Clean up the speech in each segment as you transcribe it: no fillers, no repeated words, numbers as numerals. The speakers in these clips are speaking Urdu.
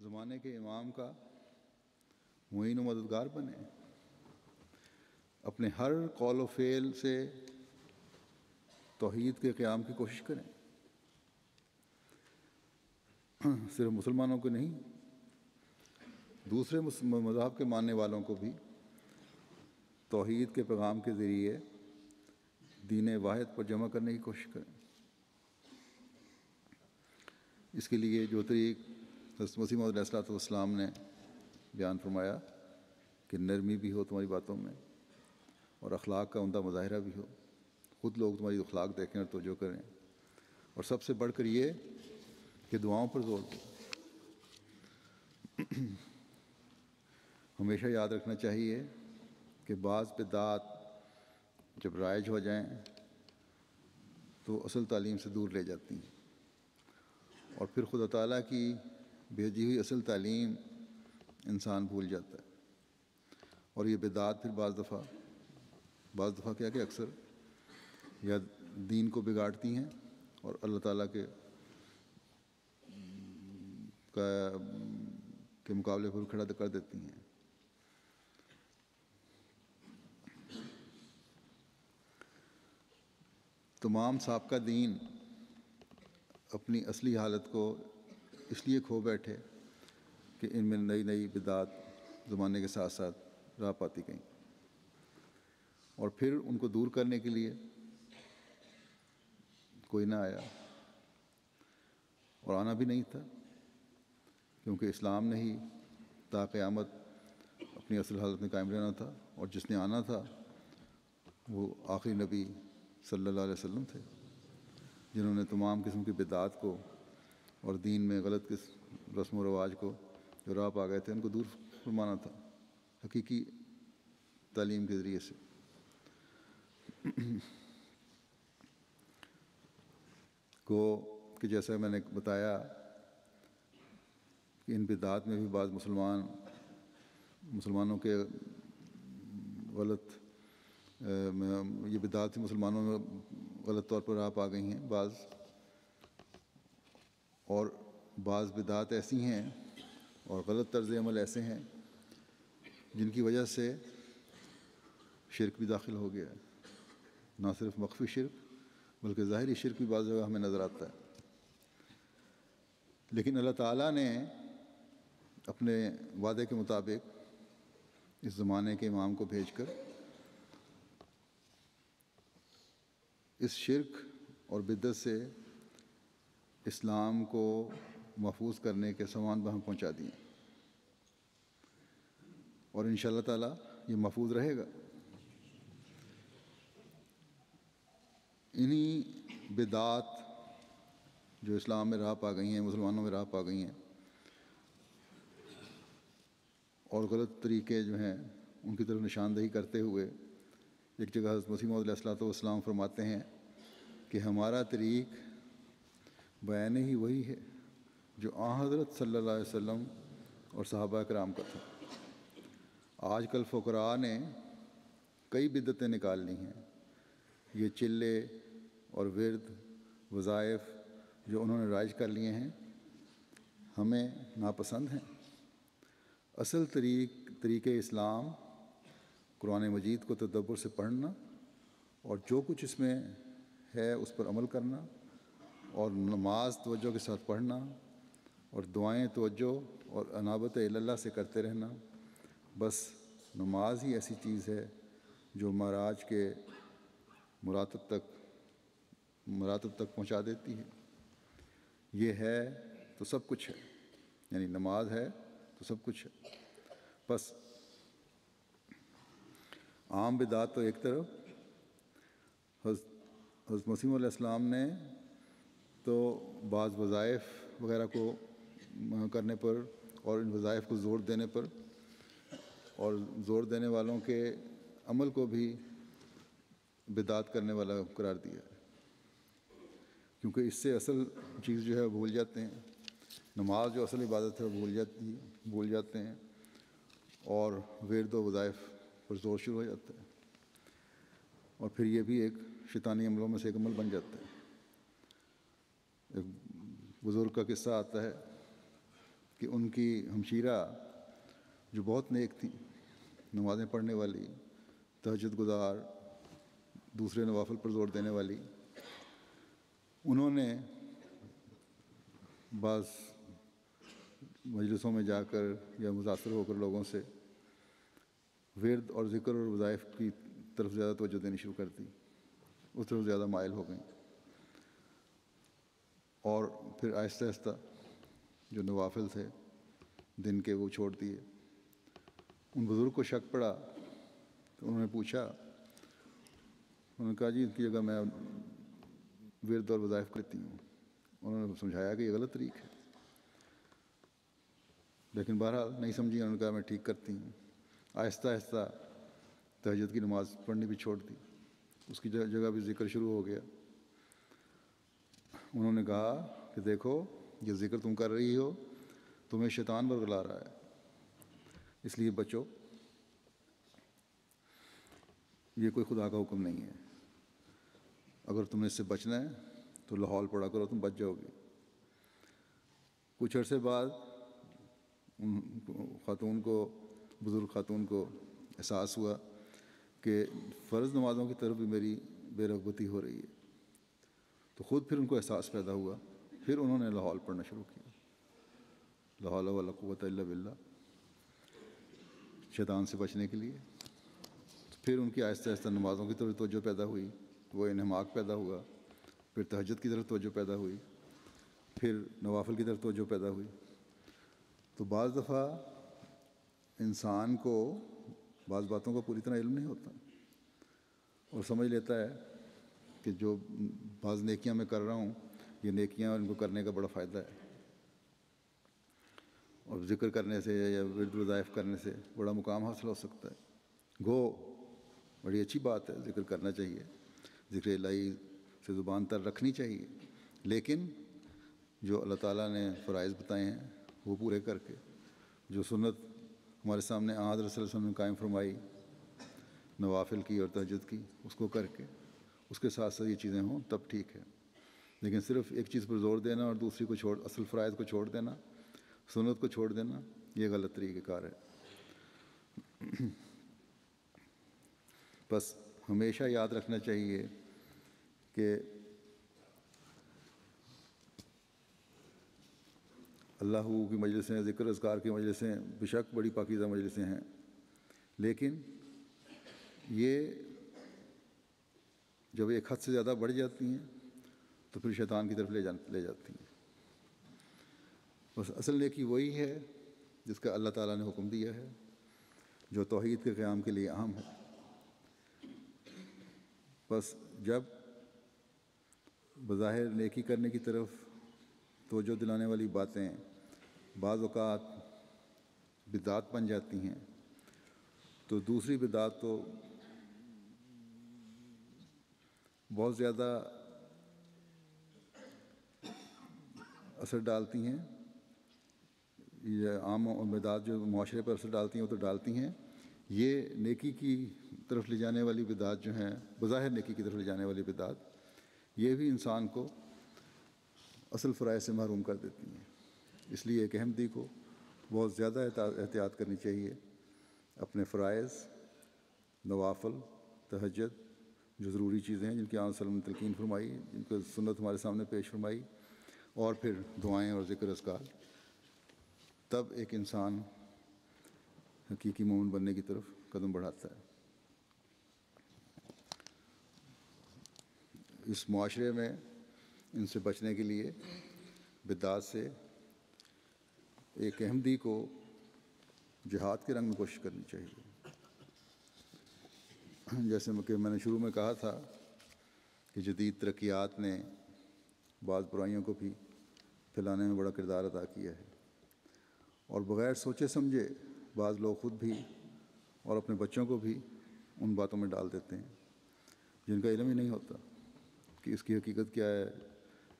زمانے کے امام کا معین و مددگار بنیں، اپنے ہر قول و فعل سے توحید کے قیام کی کوشش کریں، صرف مسلمانوں کو نہیں، دوسرے مذہب کے ماننے والوں کو بھی توحید کے پیغام کے ذریعے دین واحد پر جمع کرنے کی کوشش کریں۔ اس کے لیے جو طریق حضرت مسیح موعود علیہ السلام نے بیان فرمایا کہ نرمی بھی ہو تمہاری باتوں میں اور اخلاق کا عمدہ مظاہرہ بھی ہو، خود لوگ تمہاری اخلاق دیکھیں اور توجہ کریں، اور سب سے بڑھ کر یہ کہ دعاؤں پر زور دو۔ ہمیشہ یاد رکھنا چاہیے کہ بعض بدعات جب رائج ہو جائیں تو اصل تعلیم سے دور لے جاتی ہیں، اور پھر خدا تعالیٰ کی بھیجی ہوئی اصل تعلیم انسان بھول جاتا ہے، اور یہ بدعات پھر بعض دفعہ کیا کہ اکثر یا دین کو بگاڑتی ہیں اور اللہ تعالیٰ کے مقابلے پر کھڑا کر دیتی ہیں۔ تمام سابقہ دین اپنی اصلی حالت کو اس لیے کھو بیٹھے کہ ان میں نئی نئی بدعات زمانے کے ساتھ ساتھ راہ پاتی گئیں، اور پھر ان کو دور کرنے کے لیے کوئی نہ آیا، اور آنا بھی نہیں تھا، کیونکہ اسلام نے ہی تا قیامت اپنی اصل حالت میں قائم رہنا تھا، اور جس نے آنا تھا وہ آخری نبی صلی اللہ علیہ وسلم تھے، جنہوں نے تمام قسم کی بدعات کو اور دین میں غلط رسم و رواج کو جو راہ پا گئے تھے ان کو دور فرمانا تھا حقیقی تعلیم کے ذریعے سے۔ کہ جیسا میں نے بتایا کہ ان بدعات میں بھی بعض مسلمانوں کے غلط یہ بدعات مسلمانوں میں غلط طور پر راہ پا گئی ہیں اور بعض بدعات ایسی ہیں اور غلط طرز عمل ایسے ہیں جن کی وجہ سے شرک بھی داخل ہو گیا ہے، نہ صرف مخفی شرک بلکہ ظاہری شرک بھی بعض جگہ ہمیں نظر آتا ہے۔ لیکن اللہ تعالیٰ نے اپنے وعدے کے مطابق اس زمانے کے امام کو بھیج کر اس شرک اور بدعت سے اسلام کو محفوظ کرنے کے سامان بہم پہنچا دیے، اور انشاءاللہ تعالیٰ یہ محفوظ رہے گا۔ انہی بدعات جو اسلام میں راہ پا گئی ہیں، مسلمانوں میں راہ پا گئی ہیں، اور غلط طریقے جو ہیں ان کی طرف نشاندہی کرتے ہوئے ایک جگہ حضرت مسیح موعود علیہ السلام فرماتے ہیں کہ ہمارا طریق بیان ہی وہی ہے جو حضرت صلی اللہ علیہ وسلم اور صحابہ کرام کا تھا۔ آج کل فقراء نے کئی بدعتیں نکال لی ہیں، یہ چلے اور ورد وظائف جو انہوں نے رائج کر لیے ہیں ہمیں ناپسند ہیں۔ اصل طریقہ اسلام قرآن مجید کو تدبر سے پڑھنا اور جو کچھ اس میں ہے اس پر عمل کرنا، اور نماز توجہ کے ساتھ پڑھنا، اور دعائیں توجہ اور انابت اللہ سے کرتے رہنا۔ بس نماز ہی ایسی چیز ہے جو معراج کے مراتب تک پہنچا دیتی ہے۔ یہ ہے تو سب کچھ ہے، یعنی نماز ہے تو سب کچھ ہے۔ بس عام بدعات تو ایک طرف، حضرت مسیح علیہ السلام نے تو بعض وظائف وغیرہ کو کرنے پر اور ان وظائف کو زور دینے پر اور زور دینے والوں کے عمل کو بھی بدعت کرنے والا قرار دیا ہے، کیونکہ اس سے اصل چیز جو ہے وہ بھول جاتے ہیں۔ نماز جو اصل عبادت ہے وہ بھول جاتے ہیں، اور ورد و وظائف پر زور شروع ہو جاتا ہے، اور پھر یہ بھی ایک شیطانی عملوں میں سے ایک عمل بن جاتا ہے۔ ایک بزرگ کا قصہ آتا ہے کہ ان کی ہمشیرہ جو بہت نیک تھیں، نمازیں پڑھنے والی، تہجد گزار، دوسرے نوافل پر زور دینے والی، انہوں نے بعض مجلسوں میں جا کر یا متاثر ہو کر لوگوں سے ورد اور ذکر اور وظائف کی طرف زیادہ توجہ دینی شروع کر دی، اس طرف زیادہ مائل ہو گئیں، اور پھر آہستہ آہستہ جو نوافل تھے دن کے وہ چھوڑ دیے۔ ان بزرگ کو شک پڑا تو انہوں نے پوچھا، انہوں نے کہا جی ان کی جگہ میں ورد اور وظائف کرتی ہوں۔ انہوں نے سمجھایا کہ یہ غلط طریق ہے، لیکن بہرحال نہیں سمجھی، انہوں نے کہا میں ٹھیک کرتی ہوں۔ آہستہ آہستہ تہجد کی نماز پڑھنی بھی چھوڑ دی، اس کی جگہ بھی ذکر شروع ہو گیا۔ انہوں نے کہا کہ دیکھو یہ ذکر تم کر رہی ہو تمہیں شیطان ورگلا رہا ہے، اس لیے بچو، یہ کوئی خدا کا حکم نہیں ہے، اگر تم نے اس سے بچنا ہے تو لاہور پڑھا کرو، تم بچ جاؤ گے۔ کچھ عرصے بعد خاتون کو، بزرگ خاتون کو احساس ہوا کہ فرض نمازوں کی طرف بھی میری بے رغبتی ہو رہی ہے، تو خود پھر ان کو احساس پیدا ہوا، پھر انہوں نے لاہور پڑھنا شروع کیا، لا حول ولا قوۃ الا باللہ، شیطان سے بچنے کے لیے۔ پھر ان کی آہستہ آہستہ نمازوں کی طرف توجہ پیدا ہوئی، وہ انہماک پیدا ہوا، پھر تہجد کی طرف توجہ پیدا ہوئی، پھر نوافل کی طرف توجہ پیدا ہوئی۔ تو بعض دفعہ انسان کو بعض باتوں کا پوری طرح علم نہیں ہوتا اور سمجھ لیتا ہے کہ جو بعض نیکیاں میں کر رہا ہوں یہ نیکیاں ان کو کرنے کا بڑا فائدہ ہے، اور ذکر کرنے سے یا ورد وظائف کرنے سے بڑا مقام حاصل ہو سکتا ہے۔ گو بڑی اچھی بات ہے، ذکر کرنا چاہیے، ذکر الہی سے زبان تر رکھنی چاہیے، لیکن جو اللہ تعالیٰ نے فرائض بتائے ہیں وہ پورے کر کے، جو سنت ہمارے سامنے حضرت صلی اللہ علیہ وسلم نے قائم فرمائی نوافل کی اور تہجد کی، اس کو کر کے اس کے ساتھ ساتھ یہ چیزیں ہوں تب ٹھیک ہے۔ لیکن صرف ایک چیز پر زور دینا اور دوسری کو اصل فرائض کو چھوڑ دینا، سنت کو چھوڑ دینا، یہ غلط طریقہ کار ہے۔ بس ہمیشہ یاد رکھنا چاہیے کہ اللہ کی مجلسیں، ذکر اذکار کی مجلسیں بے شک بڑی پاکیزہ مجلسیں ہیں، لیکن یہ جب ایک حد سے زیادہ بڑھ جاتی ہیں تو پھر شیطان کی طرف لے جاتی ہیں۔ بس اصل نیکی وہی ہے جس کا اللہ تعالیٰ نے حکم دیا ہے، جو توحید کے قیام کے لیے اہم ہے۔ بس جب بظاہر نیکی کرنے کی طرف توجہ دلانے والی باتیں بعض اوقات بدعات بن جاتی ہیں، تو دوسری بدعات تو بہت زیادہ اثر ڈالتی ہیں، یہ عام بدعات جو معاشرے پر اثر ڈالتی ہیں وہ تو ڈالتی ہیں، یہ نیکی کی طرف لے جانے والی بدعات جو ہیں، بظاہر نیکی کی طرف لے جانے والی بدعات، یہ بھی انسان کو اصل فرائض سے محروم کر دیتی ہیں۔ اس لیے ایک احمدی کو بہت زیادہ احتیاط کرنی چاہیے، اپنے فرائض، نوافل، تہجد، جو ضروری چیزیں ہیں جن کی آپ صلی اللہ علیہ وسلم نے تلقین فرمائی، جن کو سنت ہمارے سامنے پیش فرمائی، اور پھر دعائیں اور ذکر اذکار، تب ایک انسان حقیقی مومن بننے کی طرف قدم بڑھاتا ہے۔ اس معاشرے میں ان سے بچنے کے لیے، بدعات سے، ایک احمدی کو جہاد کے رنگ میں کوشش کرنی چاہیے۔ جیسے کہ میں نے شروع میں کہا تھا کہ جدید ترقیات نے بعض برائیوں کو بھی پھیلانے میں بڑا کردار ادا کیا ہے، اور بغیر سوچے سمجھے بعض لوگ خود بھی اور اپنے بچوں کو بھی ان باتوں میں ڈال دیتے ہیں جن کا علم ہی نہیں ہوتا کہ اس کی حقیقت کیا ہے،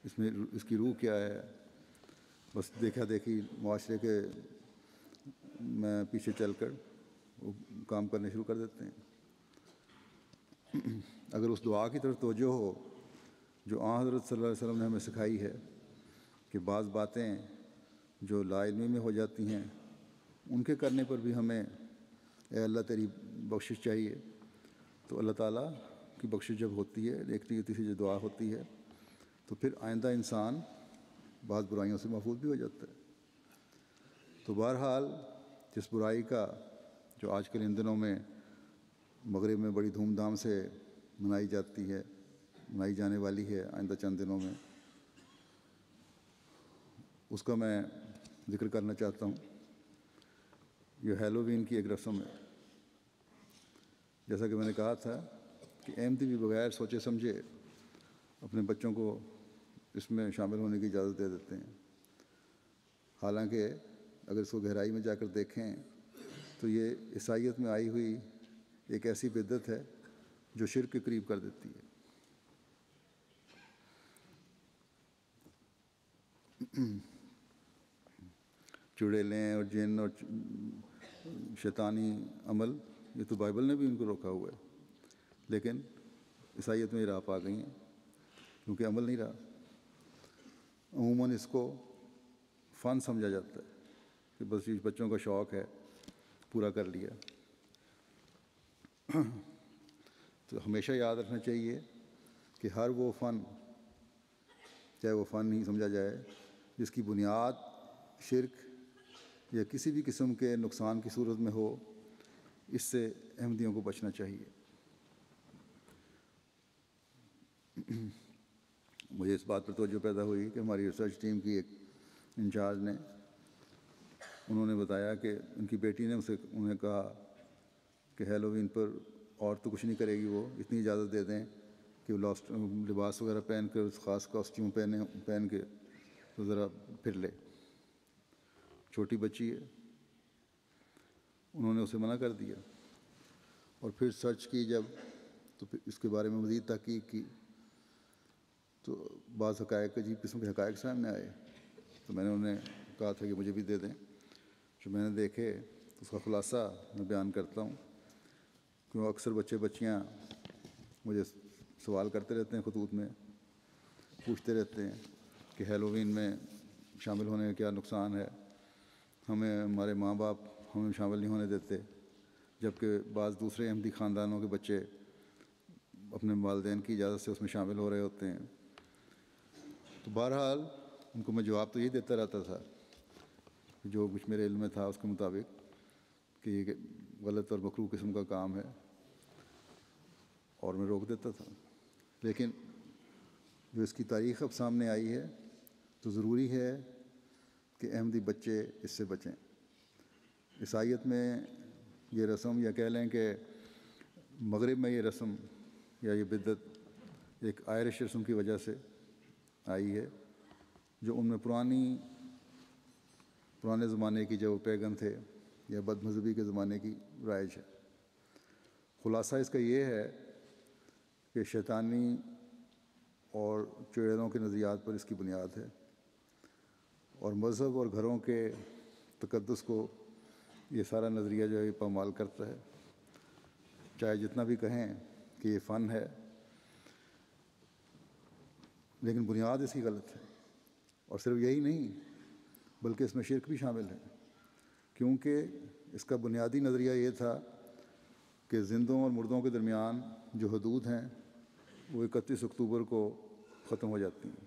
اس کی روح کیا ہے۔ بس دیکھا دیکھی معاشرے کے میں پیچھے چل کر وہ کام کرنے شروع کر دیتے ہیں۔ اگر اس دعا کی طرف توجہ ہو جو حضرت صلی اللہ علیہ وسلم نے ہمیں سکھائی ہے کہ بعض باتیں جو لا علمی میں ہو جاتی ہیں ان کے کرنے پر بھی ہمیں اے اللہ تیری بخشش چاہیے. تو اللہ تعالیٰ کی بخشش جب ہوتی ہے، ایک نیتی سے جو دعا ہوتی ہے، تو پھر آئندہ انسان بعض برائیوں سے محفوظ بھی ہو جاتا ہے. تو بہرحال جس برائی کا جو آج کل ان دنوں میں مغرب میں بڑی دھوم دھام سے منائی جانے والی ہے آئندہ چند دنوں میں، اس کا میں ذکر کرنا چاہتا ہوں. یہ ہیلووین کی ایک رسم ہے. جیسا کہ میں نے کہا تھا کہ احمدی بھی بغیر سوچے سمجھے اپنے بچوں کو اس میں شامل ہونے کی اجازت دے دیتے ہیں. حالانکہ اگر اس کو گہرائی میں جا کر دیکھیں تو یہ عیسائیت میں آئی ہوئی ایک ایسی بدعت ہے جو شرک کے قریب کر دیتی ہے. چڑیلیں اور جن اور شیطانی عمل، یہ تو بائبل نے بھی ان کو روکا ہوا ہے، لیکن عیسائیت میں یہ راہ پا گئی ہیں کیونکہ عمل نہیں رہا. عموماً اس کو فن سمجھا جاتا ہے کہ بس یہ بچوں کا شوق ہے، پورا کر لیا. تو ہمیشہ یاد رکھنا چاہیے کہ ہر وہ فن، چاہے وہ فن ہی سمجھا جائے، جس کی بنیاد شرک یا کسی بھی قسم کے نقصان کی صورت میں ہو، اس سے احمدیوں کو بچنا چاہیے. مجھے اس بات پر توجہ پیدا ہوئی کہ ہماری ریسرچ ٹیم کی ایک انچارج نے، انہوں نے بتایا کہ ان کی بیٹی نے انہیں کہا کہ ہیلووین پر اور تو کچھ نہیں کرے گی، وہ اتنی اجازت دے دیں کہ وہ لباس وغیرہ پہن کر، خاص کاسٹیوم پہن کے تو ذرا پھر لے. چھوٹی بچی ہے، انہوں نے اسے منع کر دیا. اور پھر سرچ کی جب، تو پھر اس کے بارے میں مزید تحقیق کی تو بعض حقائق، عجیب قسم کے حقائق سامنے آئے. تو میں نے انہیں کہا تھا کہ مجھے بھی دے دیں. جو میں نے دیکھے تو اس کا خلاصہ میں بیان کرتا ہوں، کیوں اکثر بچیاں مجھے سوال کرتے رہتے ہیں، خطوط میں پوچھتے رہتے ہیں کہ ہیلووین میں شامل ہونے کا کیا نقصان ہے. ہمارے ماں باپ ہمیں شامل نہیں ہونے دیتے، جبکہ بعض دوسرے احمدی خاندانوں کے بچے اپنے والدین کی اجازت سے اس میں شامل ہو رہے ہوتے ہیں. تو بہرحال ان کو میں جواب تو یہی دیتا رہتا تھا جو کچھ میرے علم میں تھا اس کے مطابق کہ یہ غلط اور مکروہ قسم کا کام ہے، اور میں روک دیتا تھا. لیکن جو اس کی تاریخ اب سامنے آئی ہے تو ضروری ہے کہ احمدی بچے اس سے بچیں. عیسائیت میں یہ رسم، یا کہہ لیں کہ مغرب میں یہ رسم یا یہ بدعت ایک آئرش رسم کی وجہ سے آئی ہے، جو ان میں پرانے زمانے کی جو پیگن تھے یا بد مذہبی کے زمانے کی رائج ہے. خلاصہ اس کا یہ ہے کہ شیطانی اور چڑیلوں کے نظریات پر اس کی بنیاد ہے، اور مذہب اور گھروں کے تقدس کو یہ سارا نظریہ جو ہے یہ پامال کرتا ہے. چاہے جتنا بھی کہیں کہ یہ فن ہے، لیکن بنیاد اس کی غلط ہے. اور صرف یہی نہیں بلکہ اس میں شرک بھی شامل ہے، کیونکہ اس کا بنیادی نظریہ یہ تھا کہ زندوں اور مردوں کے درمیان جو حدود ہیں وہ 31 اکتوبر کو ختم ہو جاتی ہیں،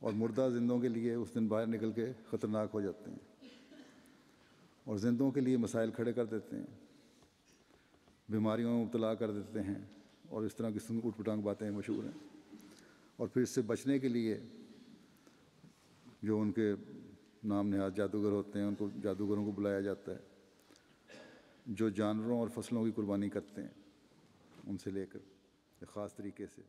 اور مردہ زندوں کے لیے اس دن باہر نکل کے خطرناک ہو جاتے ہیں، اور زندوں کے لیے مسائل کھڑے کر دیتے ہیں، بیماریوں میں مبتلا کر دیتے ہیں، اور اس طرح کی اٹھ پٹانگ باتیں مشہور ہیں. اور پھر اس سے بچنے کے لیے جو ان کے نام نہاد جادوگر ہوتے ہیں، ان کو جادوگروں کو بلایا جاتا ہے، جو جانوروں اور فصلوں کی قربانی کرتے ہیں ان سے لے کر خاص طریقے سے.